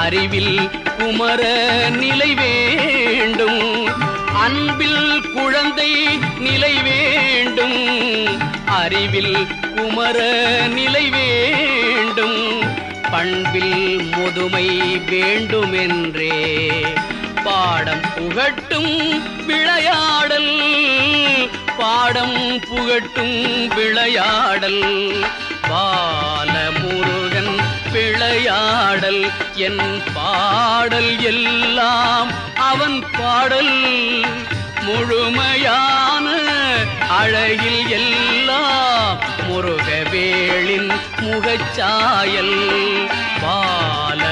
அறிவில் குமர நிலை வேண்டும், அன்பில் குழந்தை நிலை வேண்டும், அறிவில் குமர நிலை வேண்டும், பண்பில் முதுமை வேண்டுமென்றே பாடம் புகட்டும் விளையாடல், பாடம் புகட்டும் விளையாடல், பாலமுருகன் விளையாடல், என் பாடல் எல்லாம் அவன் பாடல், முழுமையான அழகில் எல்லாம் முருகவேளின் முகச்சாயல், பால